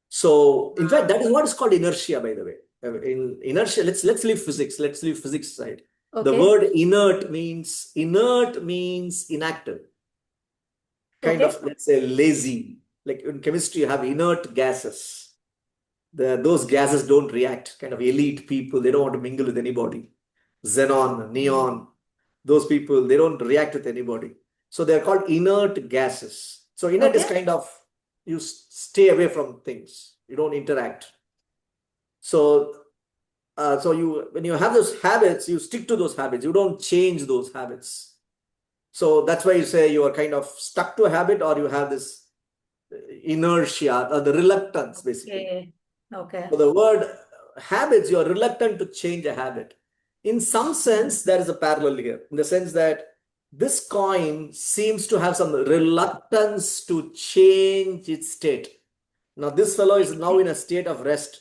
So, in fact, that is what is called inertia, by the way. In inertia, let's leave physics. Let's leave physics aside. The Okay. word inert means inactive, kind Okay. of, let's say, lazy. Like in chemistry, you have inert gases. Those gases don't react. Kind of elite people, they don't want to mingle with anybody. Xenon, neon, those people, they don't react with anybody. So they're called inert gases. So inert is Okay. kind of, you stay away from things. You don't interact. So, when you have those habits, you stick to those habits. You don't change those habits. So that's why you say you are kind of stuck to a habit, or you have this inertia or the reluctance, basically. Okay. Okay. So the word habits, you are reluctant to change a habit. In some sense, there is a parallel here, in the sense that this coin seems to have some reluctance to change its state. Now, this fellow is now in a state of rest.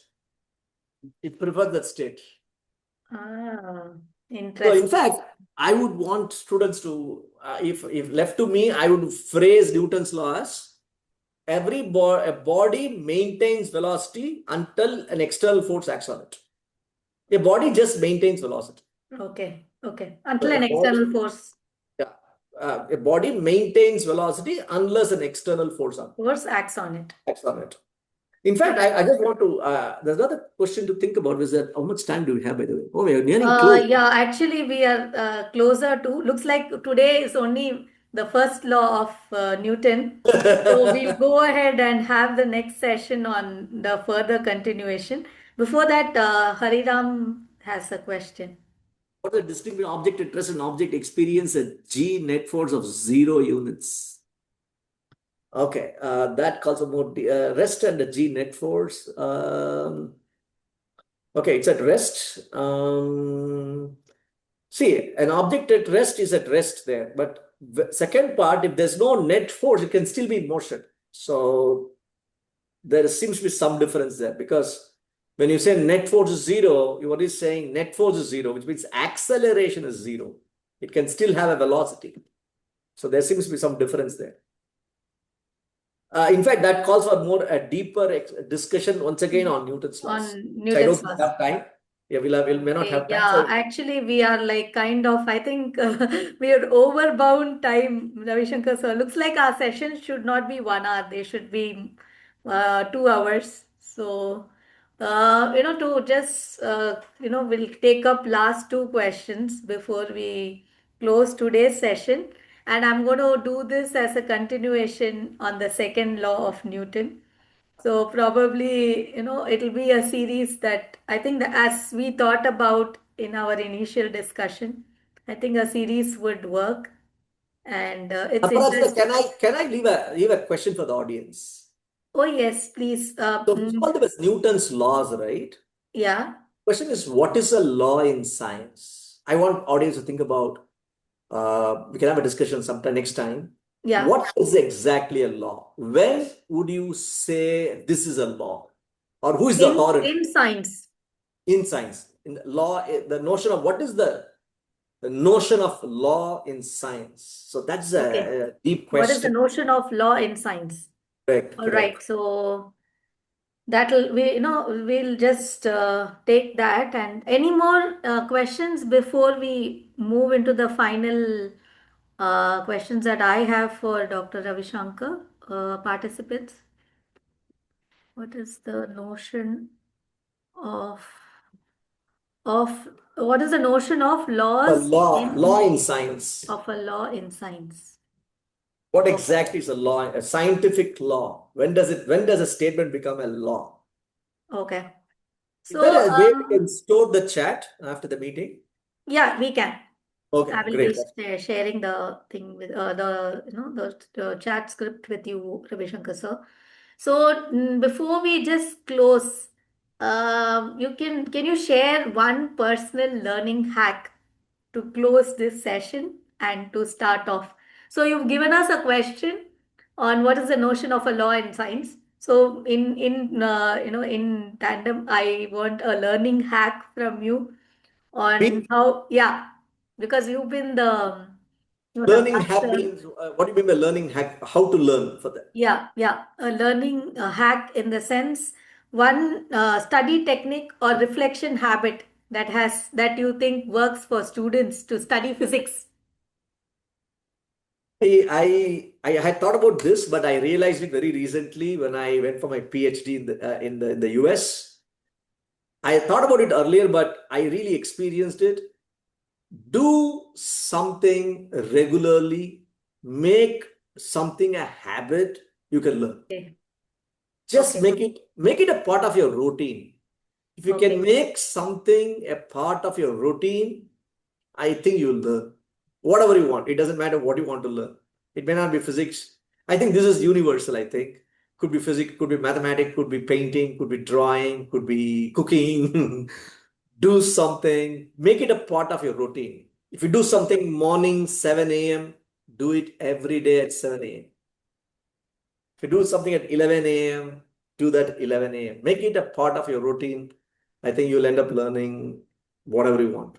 It prefers that state. Ah, So, interesting. in fact, I would want students to, if left to me, I would phrase Newton's law as a body maintains velocity until an external force acts on it. A body just maintains velocity. Okay. Okay. Until A an body, external force a body maintains velocity unless an external force acts on it. acts on it. In fact, I just want to, there's another question to think about, is that how much time do we have, by the way? Oh, we are nearing close. Yeah, actually, we are closer to. Looks like today is only the first law of Newton. So we'll go ahead and have the next session on the further continuation. Before that, Hariram has a question. What is the distinction between object at rest and object experience at G net force of 0 units? Okay, that calls for more rest and the G net force. Okay, it's at rest. See, an object at rest is at rest there, but the second part, if there's no net force, it can still be in motion. So there seems to be some difference there, because when you say net force is 0, you are saying net force is 0, which means acceleration is 0. It can still have a velocity. So there seems to be some difference there. In fact, that calls for a deeper discussion once again on Newton's laws. On So I Newton's don't laws. have time. Yeah, we may not have time. Yeah, So actually, we are like kind of, I think we are overbound time, Ravishankar sir. Looks like our sessions should not be 1 hour, they should be 2 hours. So, to just, we'll take up last two questions before we close today's session. And I'm going to do this as a continuation on the second law of Newton. So probably, it'll be a series that I think that as we thought about in our initial discussion, I think a series would work. And it's Aparajita, interesting. can I leave a question for the audience? Oh, yes, please. So we call them as Newton's laws, right? Yeah, Question is, what is a law in science? I want audience to think about. We can have a discussion sometime next time. yeah. What is exactly a law? When would you say this is a law? Or who is the authority In science. in science? In the law, the notion of what is the notion of law in science? So that's Okay. a deep What is the question. notion of law in science? Correct, All right. correct. So we'll just take that. And any more questions before we move into the final questions that I have for Dr. Ravishankar participants? What is the notion of what is the notion of A laws law in science. of a law in science? What Okay. exactly is a law? A scientific law. When does a statement become a law? Okay. Is there So a way we can store the chat after the meeting? yeah, we can. Okay, I will great. be sharing the thing with the chat script with you, Ravishankar sir. So before we just close, can you share one personal learning hack to close this session and to start off? So you've given us a question on what is the notion of a law in science. So in tandem, I want a learning hack from you on Me, how, yeah, because you've been the learning hack master. means, what do you mean by learning hack? How to learn for that? Yeah, yeah, a learning hack in the sense one study technique or reflection habit that you think works for students to study physics. I had thought about this, but I realized it very recently when I went for my PhD in the US. I thought about it earlier, but I really experienced it. Do something regularly, make something a habit you can learn. Okay, Just okay, make it a part of your routine. If you can okay. make something a part of your routine, I think you'll learn whatever you want. It doesn't matter what you want to learn. It may not be physics. I think this is universal. I think could be physics, could be mathematics, could be painting, could be drawing, could be cooking. Do something, make it a part of your routine. If you do something morning 7 a.m., do it every day at 7 a.m. If you do something at 11 a.m., do that 11 a.m. Make it a part of your routine. I think you'll end up learning whatever you want.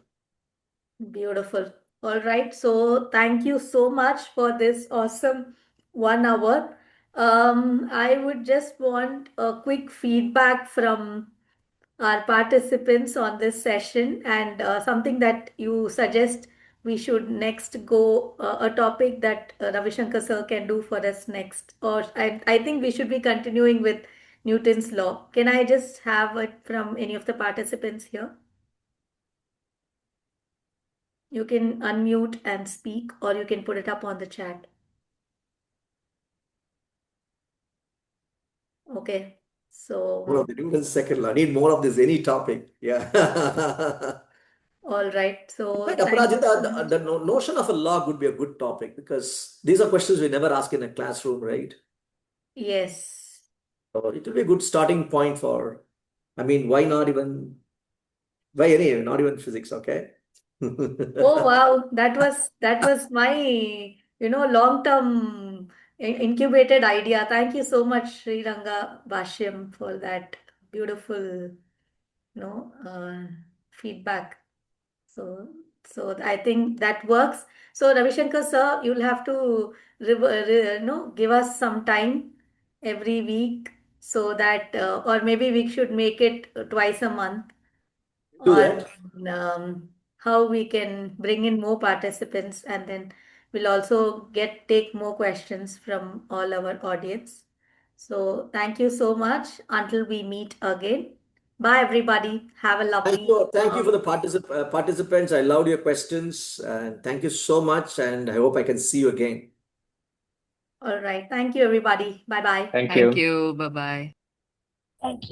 Beautiful. All right. So thank you so much for this awesome 1 hour. I would just want a quick feedback from our participants on this session and something that you suggest we should next go, a topic that Ravishankar sir can do for us next. Or I think we should be continuing with Newton's law. Can I just have it from any of the participants here? You can unmute and speak, or you can put it up on the chat. Okay. Well, So, the Newton's second law. I need more of this, any topic. Yeah. all right. In So, fact, thank you Aparajita, so much. the notion of a law would be a good topic because these are questions we never ask in a classroom, right? Yes. So it will be a good starting point for, I mean, why anyway, not even physics, okay? Oh, wow. That was my, long-term incubated idea. Thank you so much, Sri Ranga Bhashyam, for that beautiful, feedback. So, so I think that works. So, Ravishankar sir, you'll have to give us some time every week so that, or maybe we should make it twice a month Do on that. how we can bring in more participants, and then we'll also take more questions from all our audience. So, thank you so much. Until we meet again. Bye, everybody. Have a Thank lovely. you. Thank you for the participants. I loved your questions and thank you so much. And I hope I can see you again. All right. Thank you, everybody. Bye bye. Thank Thank you. you. Bye bye. Thank you.